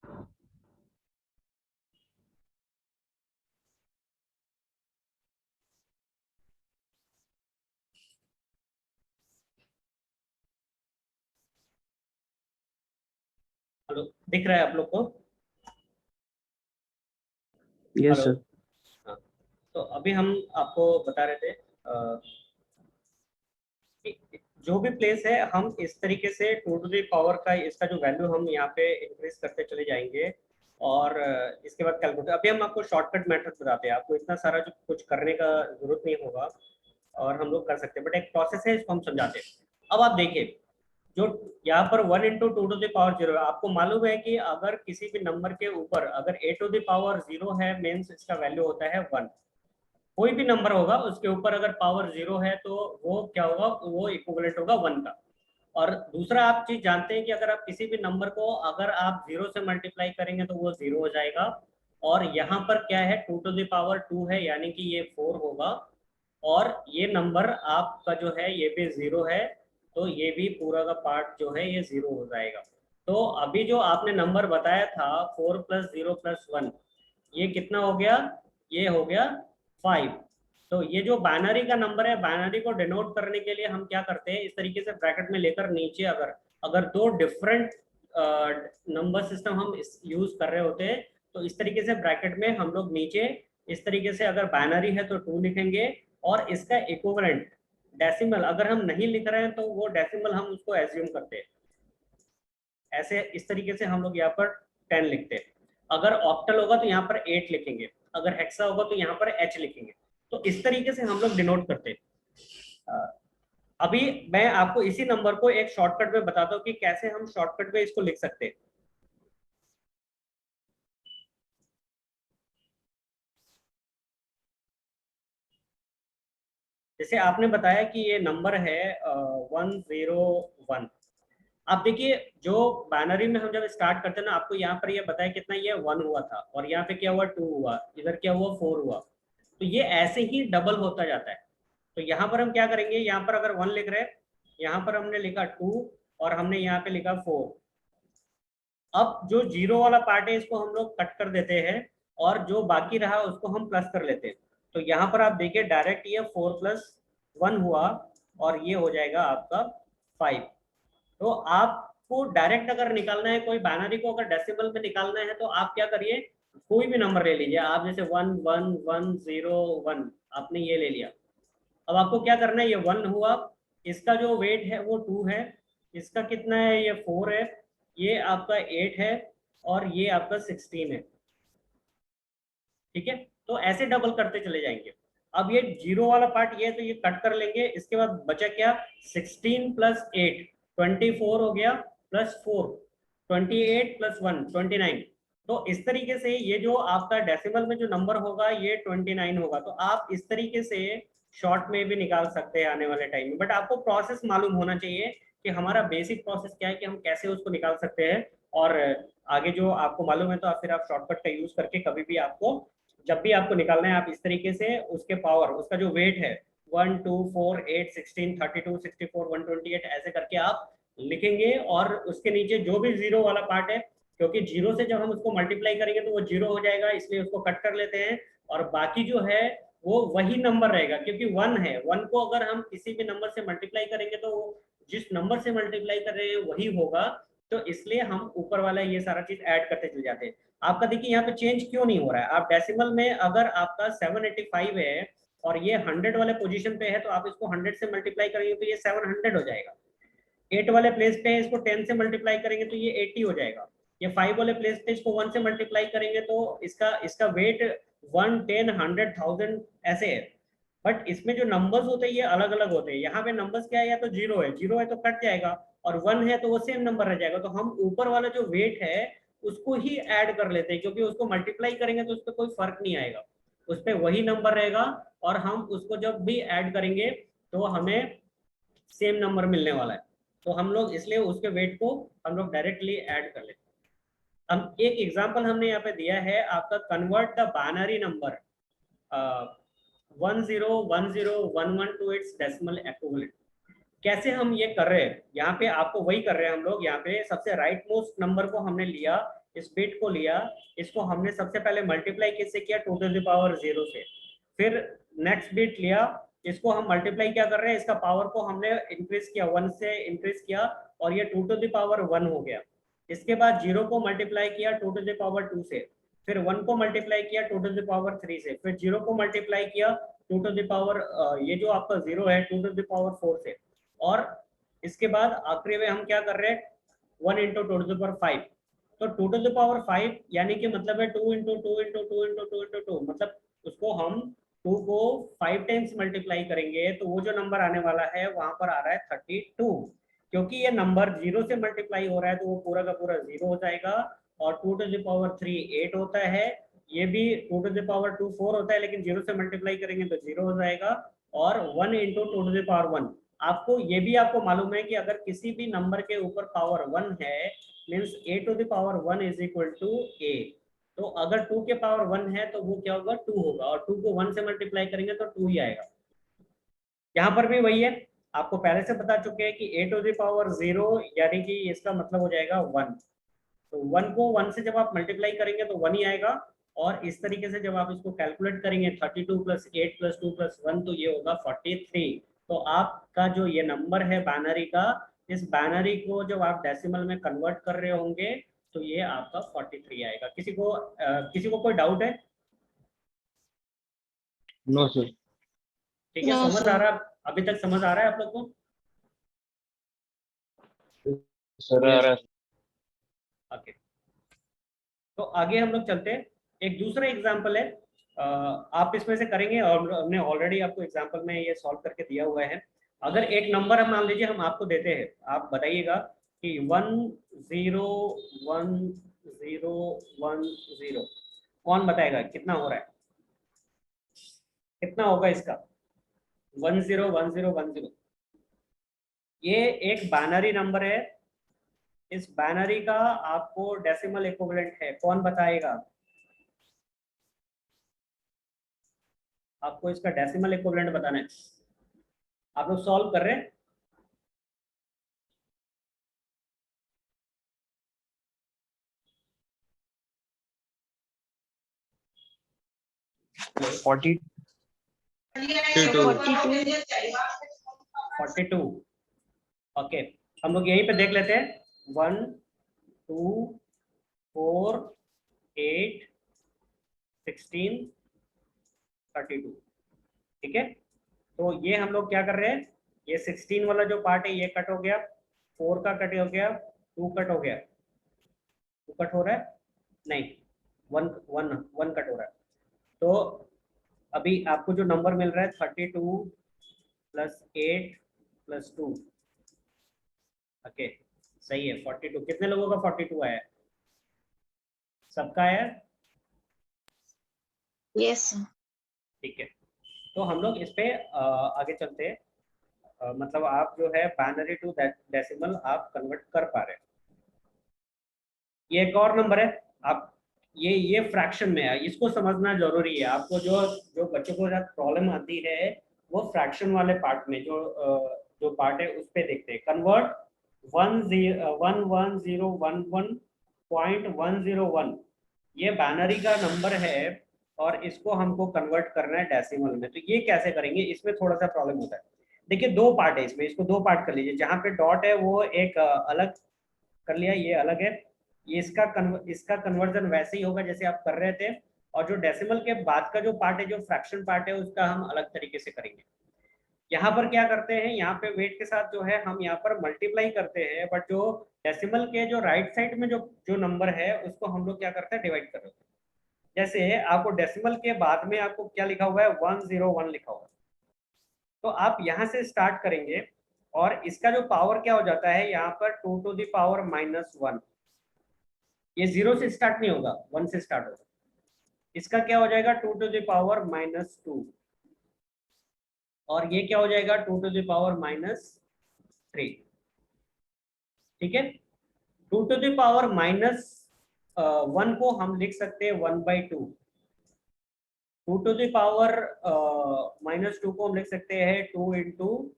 Hello, दिख रहा है आप लोग को? Yes hello. सर। हाँ, तो अभी हम आपको बता रहे थे कि जो भी प्लेस है हम इस तरीके से टू टू द पावर का इसका जो वैल्यू हम यहाँ पे इंक्रीज करते चले जाएंगे। और इसके बाद कैलकुलेट, अभी हम आपको शॉर्टकट मेथड बताते हैं, आपको इतना सारा जो कुछ करने का जरूरत नहीं होगा और हम लोग कर सकते हैं, बट एक प्रोसेस है, इसको हम समझाते हैं। अब आप देखिए, जो यहाँ पर 1 × 2 टू द पावर 0 है, आपको मालूम है कि अगर किसी भी नंबर के ऊपर अगर a⁻0 है, मीन्स इसका वैल्यू होता है 1। कोई भी नंबर होगा उसके ऊपर अगर पावर 0 है तो वो क्या होगा, वो इक्विवेलेंट होगा 1 का। और दूसरा आप चीज जानते हैं कि अगर आप किसी भी नंबर को अगर आप 0 से मल्टीप्लाई करेंगे तो वो 0 हो जाएगा। और यहाँ पर क्या है, 2 टू द पावर 2 है, यानी कि ये 4 होगा। और ये नंबर आपका जो है ये भी 0 है, तो ये भी पूरा का पार्ट जो है ये 0 हो जाएगा। तो अभी जो आपने नंबर बताया था 4 + 0 + 1, ये कितना हो गया? ये हो गया 5। तो ये जो बाइनरी का नंबर है, बाइनरी को डिनोट करने के लिए हम क्या करते हैं, इस तरीके से ब्रैकेट में लेकर नीचे अगर अगर दो डिफरेंट नंबर सिस्टम हम यूज कर रहे होते हैं तो इस तरीके से ब्रैकेट में हम लोग नीचे इस तरीके से, अगर बाइनरी है तो 2 लिखेंगे और इसका इक्विवेलेंट डेसिमल अगर हम नहीं लिख रहे हैं तो वो डेसिमल हम उसको एज्यूम करते हैं। ऐसे इस तरीके से हम लोग यहाँ पर 10 लिखते हैं। अगर ऑक्टल होगा तो यहाँ पर 8 लिखेंगे, अगर हेक्सा होगा तो यहाँ पर h लिखेंगे। तो इस तरीके से हम लोग डिनोट करते हैं। अभी मैं आपको इसी नंबर को एक शॉर्टकट में बताता हूँ कि कैसे हम शॉर्टकट में इसको लिख सकते हैं। जैसे आपने बताया कि ये नंबर है 101। आप देखिए, जो बाइनरी में हम जब स्टार्ट करते हैं ना, आपको यहाँ पर ये बताया कितना, ये 1 हुआ था और यहाँ पे क्या हुआ, 2 हुआ, इधर क्या हुआ, 4 हुआ। तो ये ऐसे ही डबल होता जाता है। तो यहाँ पर हम क्या करेंगे, यहाँ पर अगर 1 लिख रहे हैं, यहाँ पर हमने लिखा 2 और हमने यहाँ पे लिखा 4। अब जो जीरो वाला पार्ट है इसको हम लोग कट कर देते हैं और जो बाकी रहा उसको हम प्लस कर लेते हैं। तो यहाँ पर आप देखिए डायरेक्ट ये 4 + 1 हुआ और ये हो जाएगा आपका 5। तो आपको डायरेक्ट अगर निकालना है, कोई बाइनरी को अगर डेसिमल में निकालना है तो आप क्या करिए, कोई भी नंबर ले लीजिए आप, जैसे 1 1 1 0 1, आपने ये ले लिया। अब आपको क्या करना है, ये 1 हुआ, इसका जो वेट है वो 2 है, इसका कितना है, ये 4 है, ये आपका 8 है और ये आपका 16 है। ठीक है, तो ऐसे डबल करते चले जाएंगे। अब ये जीरो वाला पार्ट ये है तो ये कट कर लेंगे। इसके बाद बचा क्या, 16 + 8 24 हो गया, +4 28 + 1 29। तो इस तरीके से ये जो आपका डेसिमल में जो नंबर होगा ये 29 होगा। तो आप इस तरीके से शॉर्ट में भी निकाल सकते हैं आने वाले टाइम में, बट आपको प्रोसेस मालूम होना चाहिए कि हमारा बेसिक प्रोसेस क्या है, कि हम कैसे उसको निकाल सकते हैं। और आगे जो आपको मालूम है तो आप फिर आप शॉर्टकट का यूज करके कभी भी आपको, जब भी आपको निकालना है, आप इस तरीके से उसके पावर, उसका जो वेट है 1 2 4 8 16 32 64 128 ऐसे करके आप लिखेंगे। और उसके नीचे जो भी जीरो वाला पार्ट है, क्योंकि जीरो से जब हम उसको मल्टीप्लाई करेंगे तो वो जीरो हो जाएगा, इसलिए उसको कट कर लेते हैं। और बाकी जो है वो वही नंबर रहेगा, क्योंकि 1 है, 1 को अगर हम किसी भी नंबर से मल्टीप्लाई करेंगे तो जिस नंबर से मल्टीप्लाई कर रहे हैं वही होगा। तो इसलिए हम ऊपर वाला ये सारा चीज ऐड करते चले जाते हैं। आपका देखिए यहाँ पे चेंज क्यों नहीं हो रहा है, आप डेसिमल में अगर आपका 785 है और ये 100 वाले पोजीशन पे है तो आप इसको 100 से मल्टीप्लाई करेंगे तो ये 700 हो जाएगा। 8 वाले प्लेस पे है, इसको 10 से मल्टीप्लाई करेंगे तो ये 80 हो जाएगा। ये 5 वाले प्लेस पे इसको 1 से मल्टीप्लाई करेंगे तो इसका इसका वेट 1 10 100 1000 ऐसे है। बट इसमें जो नंबर्स होते हैं ये अलग अलग होते हैं। यहाँ पे नंबर्स क्या है, या तो जीरो है तो कट जाएगा, और 1 है तो वो सेम नंबर रह जाएगा। तो हम ऊपर वाला जो वेट है उसको ही ऐड कर लेते हैं, क्योंकि उसको मल्टीप्लाई करेंगे तो उस पर कोई फर्क नहीं आएगा, उस पर वही नंबर रहेगा। और हम उसको जब भी ऐड करेंगे तो हमें सेम नंबर मिलने वाला है। तो हम लोग इसलिए उसके वेट को हम लोग डायरेक्टली ऐड कर लेते हैं। हम एक एग्जांपल हमने यहाँ पे दिया है आपका, convert the binary number 101011 to its decimal equivalent. कैसे हम ये कर रहे हैं, यहाँ पे आपको वही कर रहे हैं हम लोग। यहाँ पे सबसे राइट मोस्ट नंबर को हमने लिया, इस बिट को लिया, इसको हमने सबसे पहले मल्टीप्लाई किससे किया, 2 टू द पावर 0 से। फिर नेक्स्ट बिट लिया, इसको हम मल्टीप्लाई क्या कर रहे हैं, इसका पावर को हमने इंक्रीज किया, 1 से इंक्रीज किया और ये 2 टू द पावर 1 हो गया। इसके बाद 0 को मल्टीप्लाई किया 2 टू द पावर 2 से, फिर 1 को मल्टीप्लाई किया 2 टू द पावर 3 से, फिर 0 को मल्टीप्लाई किया 2 टू द पावर ये जो आपका 0 है 2 टू द पावर 4 से, और इसके बाद आखिरी में हम क्या कर रहे हैं 1 इंटू 2 टू द पावर 5। तो 2 टू द पावर 5 यानी कि मतलब है 2 इंटू 2 इंटू 2 इंटू 2 इंटू 2, मतलब उसको हम 2 को 5 टाइम्स मल्टीप्लाई करेंगे तो वो जो नंबर आने वाला है वहां पर आ रहा है 32। क्योंकि ये नंबर 0 से मल्टीप्लाई हो रहा है तो वो पूरा का पूरा 0 हो जाएगा, और 2 टू द पावर 3 8 होता है, ये भी 2 टू द पावर 2 4 होता है, लेकिन 0 से मल्टीप्लाई करेंगे तो 0 हो जाएगा, और 1 इंटू 2 टू द पावर 1। आपको ये भी आपको मालूम है कि अगर किसी भी नंबर के ऊपर पावर 1 है means a to the power 1 is equal to a। तो अगर 2 के पावर 1 है तो वो क्या होगा 2 होगा, और 2 को 1 से मल्टीप्लाई करेंगे तो 2 ही आएगा। यहाँ पर भी वही है, आपको पहले से बता चुके हैं कि a टू द पावर 0 यानी कि इसका मतलब हो जाएगा 1। तो 1 को 1 से जब आप मल्टीप्लाई करेंगे तो 1 ही आएगा, और इस तरीके से जब आप इसको कैलकुलेट करेंगे 32 प्लस 8 प्लस 2 प्लस 1 तो ये होगा 43। तो आपका जो ये नंबर है बाइनरी का, इस बाइनरी को जब आप डेसिमल में कन्वर्ट कर रहे होंगे तो ये आपका 43 आएगा। किसी को कोई डाउट है? No sir. ठीक है, समझ आ रहा, अभी तक समझ आ रहा है आप लोग को? सर ओके, तो आगे हम लोग चलते हैं। एक दूसरा एग्जाम्पल है, आप इसमें से करेंगे, और हमने ऑलरेडी आपको एग्जाम्पल में ये सॉल्व करके दिया हुआ है। अगर एक नंबर हम मान लीजिए हम आपको देते हैं, आप बताइएगा कि 1 0 1 0 1 0, कौन बताएगा कितना हो रहा है, कितना होगा इसका 1 0 1 0 1 0। ये एक बाइनरी नंबर है, इस बाइनरी का आपको डेसिमल इक्विवेलेंट है, कौन बताएगा? आपको इसका डेसिमल इक्विवेलेंट बताना है। आप लोग सॉल्व कर रहे हैं? फोर्टी 42। ओके, हम लोग यहीं पे देख लेते हैं 1 2 4 8 16 32। ठीक है, तो ये हम लोग क्या कर रहे हैं, ये 16 वाला जो पार्ट है ये कट हो गया, 4 का कट हो गया, 2 कट हो गया, 2 कट हो रहा है नहीं, 1 1 1 कट हो रहा है। तो अभी आपको जो नंबर मिल रहा है 32 प्लस 8 प्लस 2, ओके सही है 42। कितने लोगों का 42 आया है? सबका आया? यस। ठीक है, तो हम लोग इस पे आगे चलते हैं। मतलब आप जो है बाइनरी टू डेसिमल आप कन्वर्ट कर पा रहे हैं। ये एक और नंबर है, आप ये फ्रैक्शन में है, इसको समझना जरूरी है। आपको जो जो बच्चों को प्रॉब्लम आती है वो फ्रैक्शन वाले पार्ट में, जो पार्ट है उस पे देखते हैं। कन्वर्ट 11011.101, ये बाइनरी का नंबर है और इसको हमको कन्वर्ट करना है डेसिमल में। तो ये कैसे करेंगे, इसमें थोड़ा सा प्रॉब्लम होता है। देखिए दो पार्ट है इसमें, इसको दो पार्ट कर लीजिए। जहाँ पे डॉट है वो एक अलग कर लिया, ये अलग है। ये इसका कन्वर्जन वैसे ही होगा जैसे आप कर रहे थे, और जो डेसिमल के बाद का जो पार्ट है, जो फ्रैक्शन पार्ट है, उसका हम अलग तरीके से करेंगे। यहाँ पर क्या करते हैं, यहाँ पे वेट के साथ जो है हम यहाँ पर मल्टीप्लाई करते हैं, बट जो डेसिमल के जो राइट साइड में जो जो नंबर है उसको हम लोग क्या करते हैं, डिवाइड कर देते हैं। जैसे आपको डेसिमल के बाद में आपको क्या लिखा हुआ है, 101 लिखा हुआ है, तो आप यहाँ से स्टार्ट करेंगे, और इसका जो पावर क्या हो जाता है यहाँ पर 2 टू द पावर -1। ये 0 से स्टार्ट नहीं होगा, 1 से स्टार्ट होगा। इसका क्या हो जाएगा 2 टू द पावर -2, और ये क्या हो जाएगा 2 टू द पावर -3। ठीक है, 2 टू द पावर -1 को हम लिख सकते हैं 1/2। 2 टू द पावर -2 को हम लिख सकते हैं 2 इंटू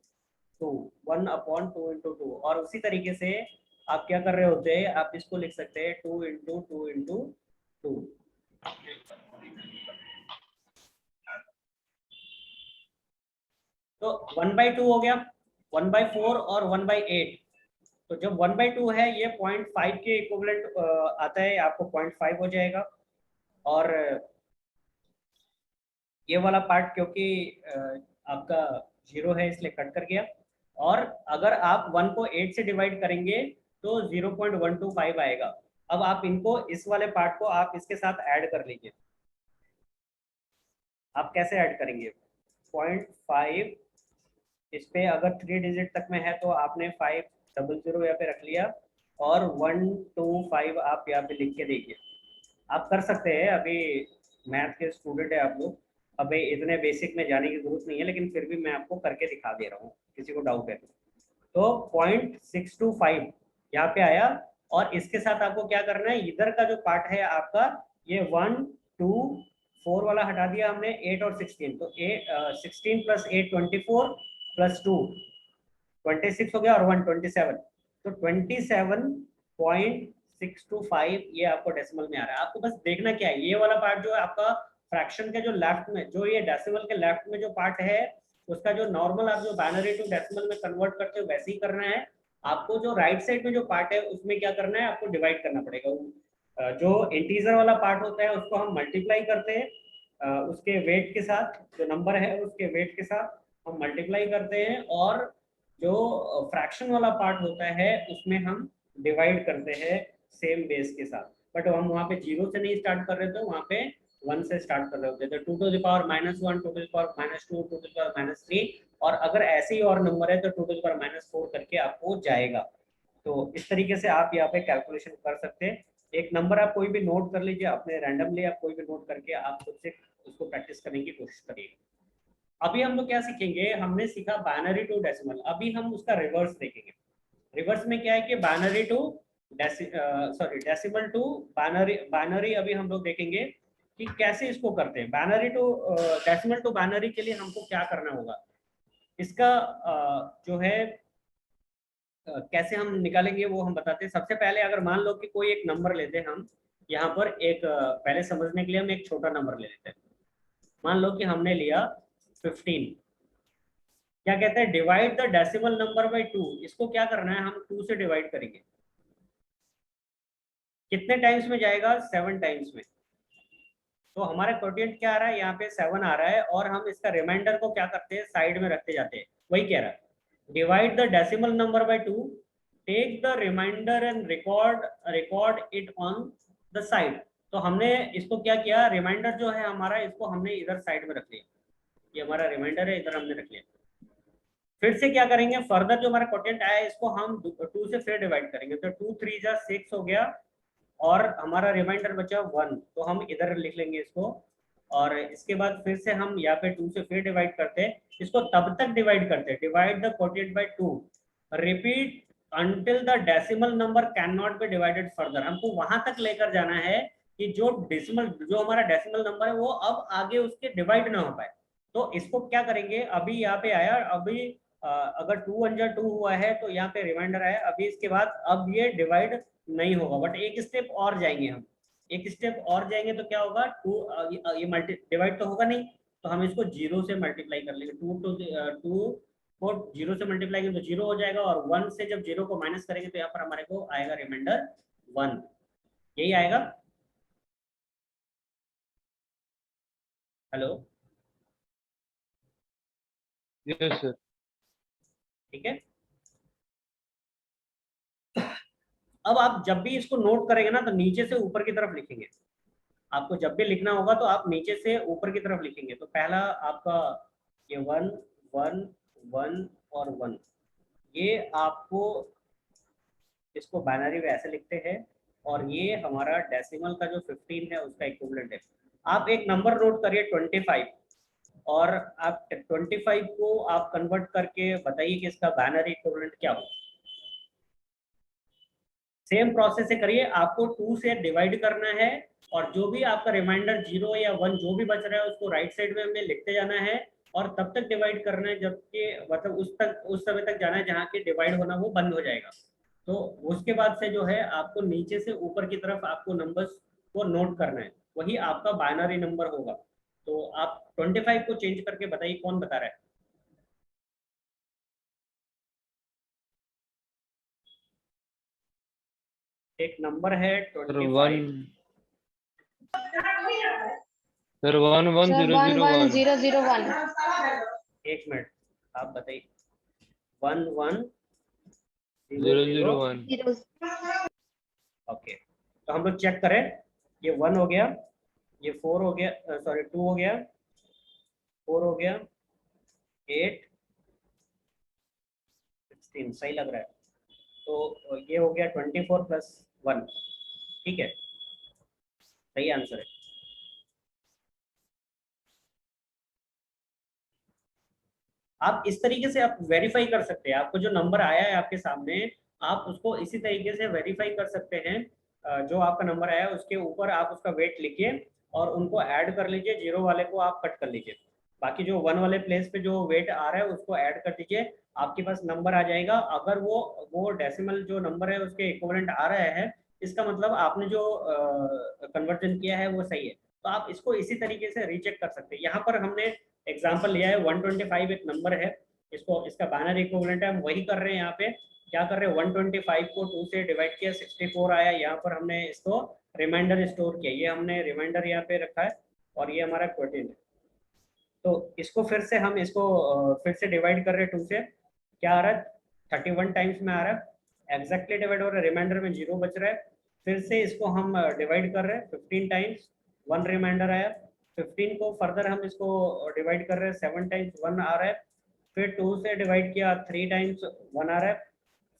2, 1/2 इंटू 2। और उसी तरीके से आप क्या कर रहे होते हैं, आप इसको लिख सकते हैं 2 इंटू 2 इंटू 2। तो 1/2 हो गया, 1/4 और 1/8। तो जब 1/2 है ये 0.5 के इक्विवेलेंट आता है, आपको 0.5 हो जाएगा। और ये वाला पार्ट क्योंकि आपका 0 है इसलिए कट कर गया। और अगर आप 1 को 8 से डिवाइड करेंगे तो 0.125 आएगा। अब आप इनको, इस वाले पार्ट को आप इसके साथ ऐड कर लीजिए। आप कैसे ऐड करेंगे? 0.5 इस पे अगर 3 डिजिट तक में है तो आपने 500 यहाँ पे रख लिया, और 125 आप यहाँ पे लिख के देखिए। आप कर सकते हैं, अभी मैथ के स्टूडेंट है आप लोग, अभी इतने बेसिक में जाने की जरूरत नहीं है, लेकिन फिर भी मैं आपको करके दिखा दे रहा हूँ, किसी को डाउट है तो 0.625 यहाँ पे आया। और इसके साथ आपको क्या करना है, इधर का जो पार्ट है आपका, ये 1 2 4 वाला हटा दिया हमने, 8 और 16, तो 16 प्लस 8 24 प्लस 2 26 हो गया, और 1 27। तो 27.625 ये आपको डेसिमल में आ रहा है। आपको बस देखना क्या है, ये वाला पार्ट जो है आपका फ्रैक्शन के जो लेफ्ट में, जो ये डेसिमल के लेफ्ट में जो पार्ट है, उसका जो नॉर्मल आप जो बाइनरी टू डेसिमल में कन्वर्ट करते हो वैसे ही करना है। आपको जो राइट साइड में जो पार्ट है उसमें क्या करना है, आपको डिवाइड करना पड़ेगा। जो इंटीजर वाला पार्ट होता है उसको हम मल्टीप्लाई करते हैं, उसके वेट के साथ, जो नंबर है उसके वेट के साथ हम मल्टीप्लाई करते हैं। और जो फ्रैक्शन वाला पार्ट होता है उसमें हम डिवाइड करते हैं सेम बेस के साथ। बट हम वहाँ पे 0 से नहीं स्टार्ट कर रहे थे, वहाँ पे 1 से स्टार्ट कर रहे होते थे। 2 to the power -1, 2 to the power -2, 2 to the power -3, और अगर ऐसे ही और नंबर है तो 2 टू द पावर -4 करके आपको जाएगा। तो इस तरीके से आप यहाँ पे कैलकुलेशन कर सकते हैं। एक नंबर आप कोई भी नोट कर लीजिए, अपने रैंडमली आप कोई भी नोट करके आप खुद से उसको प्रैक्टिस करने की कोशिश करिए। अभी हम लोग क्या सीखेंगे, हमने सीखा बाइनरी टू डेसिमल, अभी हम उसका रिवर्स देखेंगे। रिवर्स में क्या है कि binary to decimal to binary. Binary अभी हम लोग देखेंगे कि कैसे इसको करते हैं। Binary to decimal to binary के लिए हमको क्या करना होगा, इसका जो है कैसे हम निकालेंगे वो हम बताते हैं। सबसे पहले अगर मान लो कि कोई एक नंबर लेते हैं हम, यहाँ पर एक पहले समझने के लिए हम एक छोटा नंबर ले लेते हैं। मान लो कि हमने लिया 15। क्या कहते हैं, divide the decimal number by 2। इसको क्या करना है, हम 2 से डिवाइड करेंगे। कितने टाइम्स में जाएगा, 7 टाइम्स में। तो हमारा कोटिएंट क्या आ रहा है, यहाँ पे 7 आ रहा है, और हम इसका रिमाइंडर को क्या करते हैं, साइड में रखते जाते हैं। वही कह रहा है, divide the decimal number by 2, take the remainder and record it on the side. तो हमने इसको क्या किया, रिमाइंडर जो है हमारा, इसको हमने इधर साइड में रख लिया। ये हमारा रिमाइंडर है, इधर हमने रख लिया। फिर से क्या करेंगे, फर्दर जो हमारा कोटिएंट आया है इसको हम 2 से फिर डिवाइड करेंगे। तो 2 3 जा 6 हो गया, और हमारा रिमाइंडर बचा 1, तो हम इधर लिख लेंगे इसको। और इसके बाद फिर से हम यहाँ पे 2 से फिर डिवाइड करते हैं, इसको तब तक डिवाइड करते हैं, divide the quotient by 2, repeat until the decimal number can not be divided further. हमको वहां तक लेकर जाना है कि जो डेसिमल, जो हमारा डेसिमल नंबर है वो अब आगे उसके डिवाइड ना हो पाए। तो इसको क्या करेंगे, अभी यहाँ पे आया, अभी अगर 2 1 जा 2 हुआ है तो यहाँ पे रिमाइंडर आया, अभी इसके बाद अब ये डिवाइड नहीं होगा, बट एक स्टेप और जाएंगे हम। एक स्टेप और जाएंगे तो क्या होगा, 2 ये मल्टी डिवाइड तो होगा नहीं, तो हम इसको 0 से मल्टीप्लाई कर लेंगे। 2 को 0 से मल्टीप्लाई करेंगे तो 0 हो जाएगा, और 1 से जब 0 को माइनस करेंगे तो यहाँ पर हमारे को आएगा रिमाइंडर 1। यही आएगा। Hello, yes sir. ठीक है। अब आप जब भी इसको नोट करेंगे ना तो नीचे से ऊपर की तरफ लिखेंगे। आपको जब भी लिखना होगा तो आप नीचे से ऊपर की तरफ लिखेंगे। तो पहला आपका ये 1 1 1 और 1, ये आपको इसको बाइनरी में ऐसे लिखते हैं, और ये हमारा डेसिमल का जो 15 है उसका इक्विवेलेंट है। आप एक नंबर नोट करिए 25, और आप 25 को आप कन्वर्ट करके बताइए कि इसका बाइनरी इक्विवेलेंट क्या होगा। सेम प्रोसेस से करिए, आपको 2 से डिवाइड करना है, और जो भी आपका रिमाइंडर 0 या 1 जो भी बच रहा है उसको राइट साइड में हमें लिखते जाना है, और तब तक डिवाइड करना है जबकि मतलब उस समय तक जाना है जहाँ के डिवाइड होना वो बंद हो जाएगा। तो उसके बाद से जो है आपको नीचे से ऊपर की तरफ आपको नंबर्स को नोट करना है, वही आपका बाइनरी नंबर होगा। तो आप 25 को चेंज करके बताइए कौन बता रहा है। एक नंबर है सर वन 25। सर 11001 110001। एक मिनट, आप बताइए। 1100। 001 ओके, तो हम लोग चेक करें। ये 1 हो गया, ये 4 हो गया, सॉरी 2 हो गया, 4 हो गया, 8, 16 सही लग रहा है। तो ये हो गया 24 प्लस 1। ठीक है, सही आंसर है। आप इस तरीके से आप वेरीफाई कर सकते हैं, आपको जो नंबर आया है आपके सामने, आप उसको इसी तरीके से वेरीफाई कर सकते हैं। जो आपका नंबर आया है उसके ऊपर आप उसका वेट लिखिए और उनको ऐड कर लीजिए, जीरो वाले को आप कट कर लीजिए, बाकी जो 1 वाले प्लेस पे जो वेट आ रहा है उसको ऐड कर दीजिए, आपके पास नंबर आ जाएगा। अगर वो डेसिमल जो नंबर है उसके इक्विवेलेंट आ रहा है, इसका मतलब आपने जो कन्वर्जन किया है वो सही है। तो आप इसको इसी तरीके से रीचेक कर सकते हैं। यहाँ पर हमने एग्जाम्पल लिया है 125 एक नंबर है, इसको इसका बाइनरी इक्विवेलेंट है, हम वही कर रहे हैं। यहाँ पे क्या कर रहे हैं, 125 को 2 से डिवाइड किया, 64 आया। यहाँ पर हमने इसको रिमाइंडर स्टोर किया, ये हमने रिमाइंडर यहाँ पे रखा है और ये हमारा क्वोटिएंट है। तो इसको फिर से हम इसको फिर से डिवाइड कर रहे हैं 2 से, क्या आ रहा है 31 टाइम्स में आ रहा है, एग्जैक्टली डिवाइड हो रहा है, रिमाइंडर में 0 बच रहा है। फिर से इसको हम डिवाइड कर रहे हैं 15 टाइम्स, 1 रिमाइंडर आया। 15 को फर्दर हम इसको डिवाइड कर रहे हैं 7 टाइम्स, 1 आ रहा है। फिर 2 से डिवाइड किया 3 टाइम्स, 1 आ रहा है।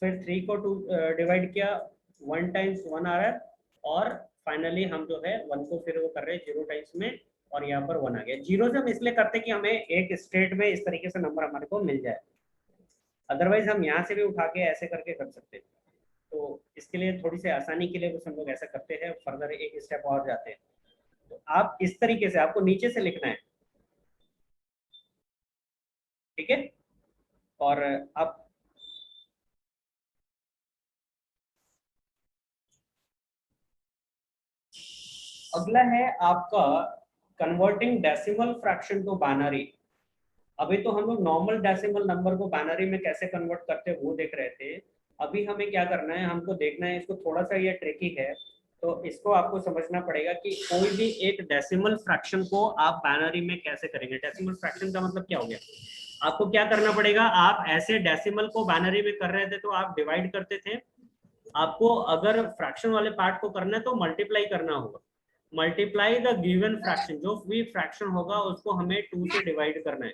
फिर 3 को 2 डिवाइड किया 1 टाइम्स, 1 आ रहा है। और फाइनली हम जो है 1 को फिर वो कर रहे हैं 0 टाइम्स में और यहाँ पर 1 आ गया। जीरो से हम इसलिए करते हैं कि हमें एक स्टेट में इस तरीके से नंबर हमारे को मिल जाए, अदरवाइज हम यहाँ से भी उठा के ऐसे करके कर सकते हैं। तो इसके लिए थोड़ी सी आसानी के लिए कुछ हम लोग ऐसा करते हैं, फर्दर एक स्टेप और जाते हैं। तो आप इस तरीके से आपको नीचे से लिखना है, ठीक है। और आप अगला है आपका converting decimal fraction to binary. अभी तो हम लोग नॉर्मल डेसिमल नंबर को बाइनरी में कैसे कन्वर्ट करते हैं वो देख रहे थे। अभी हमें क्या करना है, हमको देखना है, इसको थोड़ा सा ये ट्रिकी है, तो इसको आपको समझना पड़ेगा कि कोई भी एक डेसिमल फ्रैक्शन को आप बाइनरी में कैसे करेंगे। डेसिमल फ्रैक्शन का मतलब क्या हो गया, आपको क्या करना पड़ेगा, आप ऐसे डेसिमल को बाइनरी में कर रहे थे तो आप डिवाइड करते थे, आपको अगर फ्रैक्शन वाले पार्ट को करना है तो मल्टीप्लाई करना होगा। मल्टीप्लाई द गिवन फ्रैक्शन, जो भी फ्रैक्शन होगा उसको हमें 2 से डिवाइड करना है।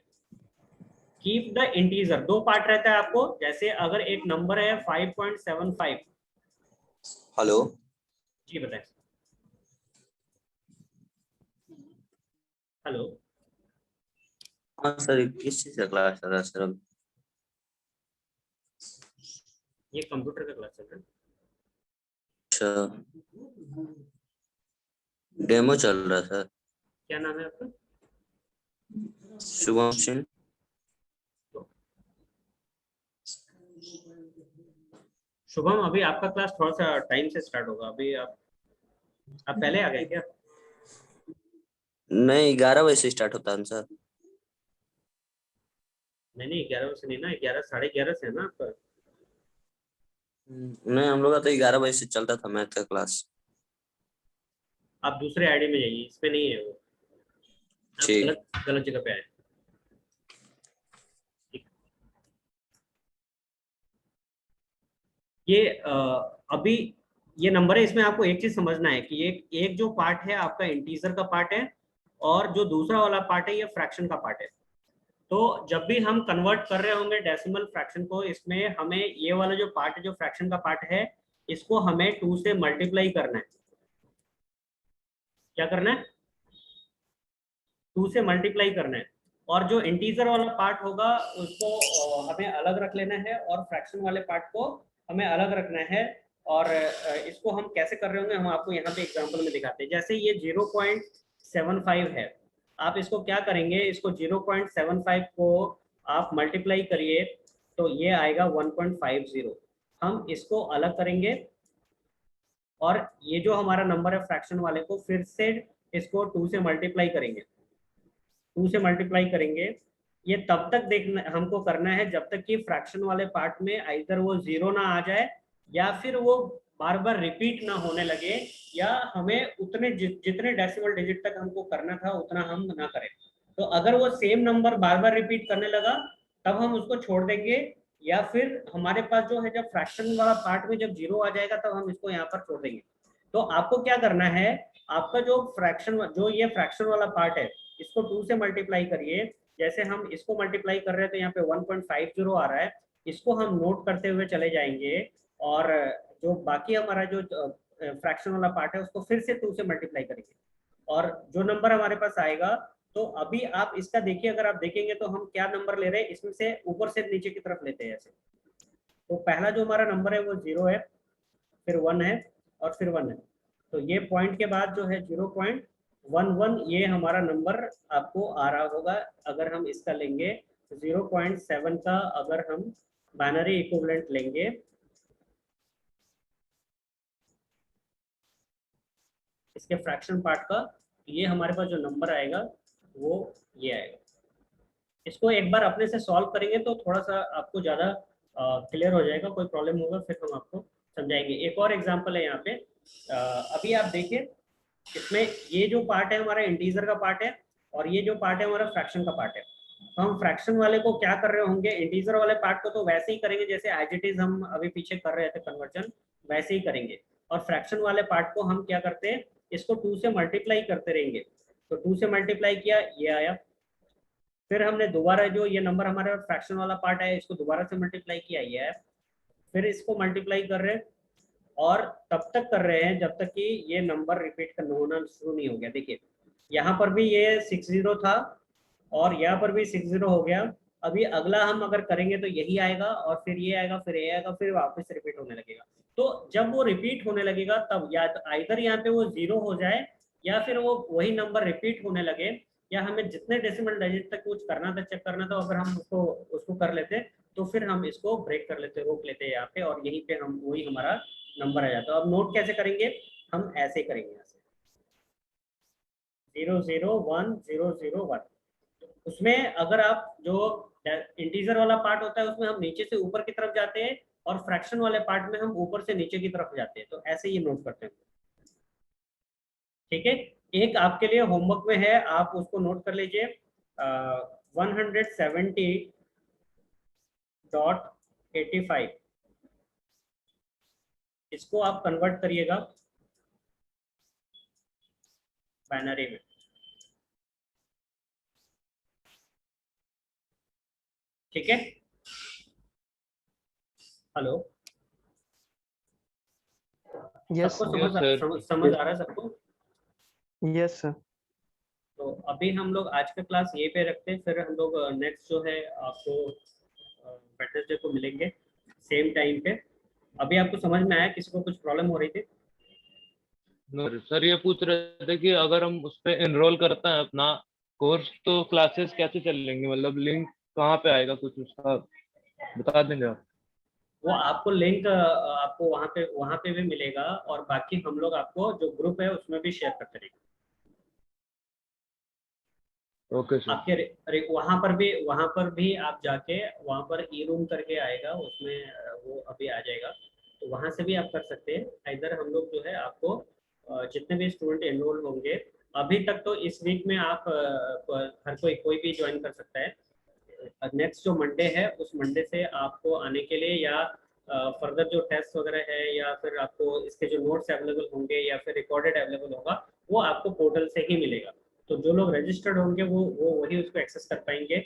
कीप द इंटीजर, दो पार्ट रहता है आपको, जैसे अगर एक नंबर है 5.75। हेलो, जी बताएं। हेलो, हाँ सर, किस चीज का क्लास चल रहा है सर? अभी ये कंप्यूटर का क्लास चल रहा है। अच्छा, डेमो चल रहा है सर। क्या नाम है आपका? शुभम सिंह। शुभम, अभी आपका क्लास थोड़ा सा टाइम से स्टार्ट होगा, अभी आप पहले आ गए क्या? नहीं, 11 बजे से स्टार्ट होता है सर। नहीं नहीं, 11 बजे से नहीं ना, 11 11:30 से है ना आपका। नहीं, हम लोग का तो 11 बजे से चलता था मैथ का क्लास। आप दूसरे आईडी में जाइए, इस पे नहीं है वो, आप ठीक। गलत गलत जगह पे आए। ये अभी ये नंबर है, इसमें आपको एक चीज समझना है कि एक जो पार्ट है आपका इंटीजर का पार्ट है और जो दूसरा वाला पार्ट है ये फ्रैक्शन का पार्ट है। तो जब भी हम कन्वर्ट कर रहे होंगे डेसिमल फ्रैक्शन को, इसमें हमें ये वाला जो पार्ट है, जो फ्रैक्शन का पार्ट है, इसको हमें 2 से मल्टीप्लाई करना है। क्या करना है, 2 से मल्टीप्लाई करना है। और जो इंटीजर वाला पार्ट होगा उसको हमें अलग रख लेना है और फ्रैक्शन वाले पार्ट को हमें अलग रखना है। और इसको हम कैसे कर रहे होंगे हम आपको यहाँ पे एग्जांपल में दिखाते हैं। जैसे ये 0.75 है, आप इसको क्या करेंगे, इसको 0.75 को आप मल्टीप्लाई करिए तो ये आएगा 1.50। हम इसको अलग करेंगे और ये जो हमारा नंबर है फ्रैक्शन वाले को फिर से इसको 2 से मल्टीप्लाई करेंगे। 2 से मल्टीप्लाई करेंगे। ये तब तक देखना हमको करना है जब तक कि फ्रैक्शन वाले पार्ट में आइदर वो जीरो ना आ जाए या फिर वो बार बार रिपीट ना होने लगे, या हमें उतने जितने डेसिमल डिजिट तक हमको करना था उतना हम ना करें। तो अगर वो सेम नंबर बार बार रिपीट करने लगा तब हम उसको छोड़ देंगे, या फिर हमारे पास जो है जब फ्रैक्शन वाला पार्ट में जब जीरो आ जाएगा तब हम इसको यहाँ पर छोड़ देंगे। तो आपको क्या करना है, आपका जो ये फ्रैक्शन वाला पार्ट है इसको 2 से मल्टीप्लाई करिए। जैसे हम इसको मल्टीप्लाई कर रहे हैं तो यहाँ पे 1.50 आ रहा है, इसको हम नोट करते हुए चले जाएंगे और जो बाकी हमारा जो फ्रैक्शन वाला पार्ट है उसको फिर से 2 से मल्टीप्लाई करेंगे और जो नंबर हमारे पास आएगा, तो अभी आप इसका देखिए, अगर आप देखेंगे तो हम क्या नंबर ले रहे हैं, इसमें से ऊपर से नीचे की तरफ लेते हैं ऐसे। तो पहला जो हमारा नंबर है वो 0 है, फिर 1 है और फिर 1 है। तो ये पॉइंट के बाद जो है 0.11 ये हमारा नंबर आपको आ रहा होगा। अगर हम इसका लेंगे 0.7 का अगर हम बाइनरी इक्विवेलेंट लेंगे, इसके फ्रैक्शन पार्ट का, ये हमारे पास जो नंबर आएगा वो ये आएगा। इसको एक बार अपने से सॉल्व करेंगे तो थोड़ा सा आपको ज़्यादा क्लियर हो जाएगा। कोई प्रॉब्लम होगा फिर हम आपको समझाएंगे। एक और एग्जांपल है यहाँ पे, अभी आप देखिए इसमें ये जो पार्ट है हमारा इंटीजर का पार्ट है और ये जो पार्ट है हमारा फ्रैक्शन का पार्ट है। तो हम फ्रैक्शन वाले को क्या कर रहे होंगे, इंटीजर वाले पार्ट को तो वैसे ही करेंगे जैसे एज इट इज हम अभी पीछे कर रहे थे कन्वर्जन, वैसे ही करेंगे। और फ्रैक्शन वाले पार्ट को हम क्या करते हैं, इसको 2 से मल्टीप्लाई करते रहेंगे। तो 2 से मल्टीप्लाई किया, ये आया। फिर हमने दोबारा जो ये नंबर हमारे फ्रैक्शन वाला पार्ट है इसको दोबारा से मल्टीप्लाई किया, ये है। फिर इसको मल्टीप्लाई कर रहे हैं और तब तक कर रहे हैं जब तक कि ये नंबर रिपीट करना होना शुरू नहीं हो गया। देखिए यहाँ पर भी ये 60 था और यहाँ पर भी 60 हो गया। अभी अगला हम अगर करेंगे तो यही आएगा और फिर ये आएगा, फिर ये आएगा, फिर वापस रिपीट होने लगेगा। तो जब वो रिपीट होने लगेगा तब या तो आइदर यहाँ पे वो 0 हो जाए या फिर वो वही नंबर रिपीट होने लगे, या हमें जितने डेसिमल डिजिट तक कुछ करना था, चेक करना था, अगर हम उसको उसको कर लेते तो फिर हम इसको ब्रेक कर लेते, रोक लेते यहाँ पे, और यहीं पे हम वही हमारा नंबर आ जाता है। अब नोट कैसे करेंगे, हम ऐसे करेंगे, यहाँ से 0 0 1 0 0 1। उसमें अगर आप जो इंटीजर वाला पार्ट होता है उसमें हम नीचे से ऊपर की तरफ जाते हैं और फ्रैक्शन वाले पार्ट में हम ऊपर से नीचे की तरफ जाते हैं। तो ऐसे ये नोट करते हैं, ठीक है। एक आपके लिए होमवर्क में है, आप उसको नोट कर लीजिए। 170.85 इसको आप कन्वर्ट करिएगा बाइनरी में, ठीक है। हेलो, यस सबको Yes, sir. समझ आ रहा है सबको? Yes sir. तो अभी हम लोग आज का क्लास यहीं पे रखते हैं, फिर हम लोग नेक्स्ट जो है आपको वेडनेसडे को मिलेंगे सेम टाइम पे। अभी आपको समझ में आया, किसी को कुछ प्रॉब्लम हो रही थी? सर ये पूछ रहे थे कि अगर हम उस पे एनरोल करते हैं अपना कोर्स तो क्लासेस कैसे चलेंगे, मतलब लिंक कहाँ पे आएगा, कुछ उसका बता देंगे आप? वो आपको लिंक आपको वहाँ पे भी मिलेगा और बाकी हम लोग आपको जो ग्रुप है उसमें भी शेयर करते रहेंगे। Okay sir. आपके वहाँ पर भी आप जाके वहाँ पर ई रूम करके आएगा, उसमें वो अभी आ जाएगा, तो वहाँ से भी आप कर सकते हैं। इधर हम लोग जो है आपको जितने भी स्टूडेंट एनरोल होंगे अभी तक, तो इस वीक में आप हर कोई भी ज्वाइन कर सकता है। नेक्स्ट जो मंडे है उस मंडे से आपको आने के लिए, या फर्दर जो टेस्ट वगैरह है, या फिर आपको इसके जो नोट्स अवेलेबल होंगे या फिर रिकॉर्डेड अवेलेबल होगा, वो आपको पोर्टल से ही मिलेगा। तो जो लोग रजिस्टर्ड होंगे वो वही उसको एक्सेस कर पाएंगे।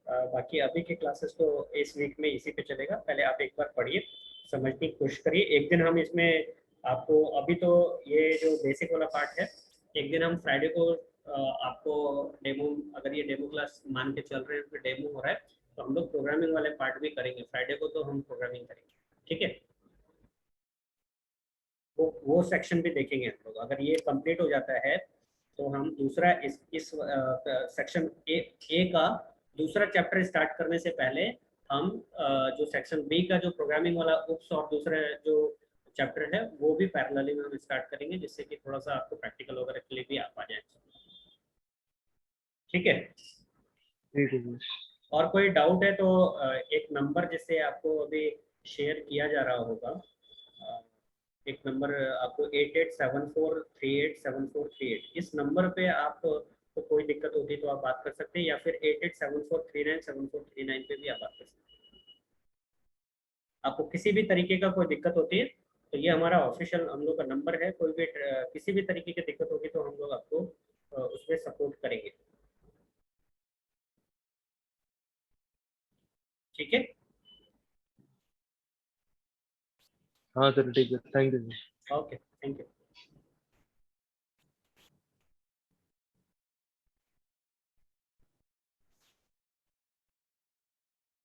बाकी अभी के क्लासेस तो इस वीक में इसी पे चलेगा। पहले आप एक बार पढ़िए, समझने की कोशिश करिए। एक दिन हम इसमें आपको, अभी तो ये जो बेसिक वाला पार्ट है, एक दिन हम फ्राइडे को आपको डेमो, अगर ये डेमो क्लास मान के चल रहे हैं फिर डेमो हो रहा है, तो हम लोग प्रोग्रामिंग वाले पार्ट भी करेंगे फ्राइडे को, तो हम प्रोग्रामिंग करेंगे, ठीक है। वो सेक्शन भी देखेंगे हम लोग। अगर ये कंप्लीट हो जाता है तो हम दूसरा इस सेक्शन ए का दूसरा चैप्टर स्टार्ट करने से पहले हम जो सेक्शन बी का जो प्रोग्रामिंग वाला उप्स और दूसरे जो चैप्टर है वो भी पैरेलली में हम स्टार्ट करेंगे, जिससे कि थोड़ा सा आपको प्रैक्टिकल वगैरह के लिए भी आप आ जाए। ठीक है। ठीक है। और कोई डाउट है तो एक नंबर जिससे आपको अभी शेयर किया जा रहा होगा, एक नंबर आपको 8874387438, इस नंबर पे आप तो कोई दिक्कत होती है तो आप बात कर सकते हैं, या फिर 8874397439 पे भी आप बात कर सकते हैं। आपको किसी भी तरीके का कोई दिक्कत होती है तो ये हमारा ऑफिशियल हम लोग का नंबर है, कोई भी किसी भी तरीके की दिक्कत होगी तो हम लोग आपको उसमें सपोर्ट करेंगे। ठीक है। हाँ सर ठीक है, thank you. Okay, thank you.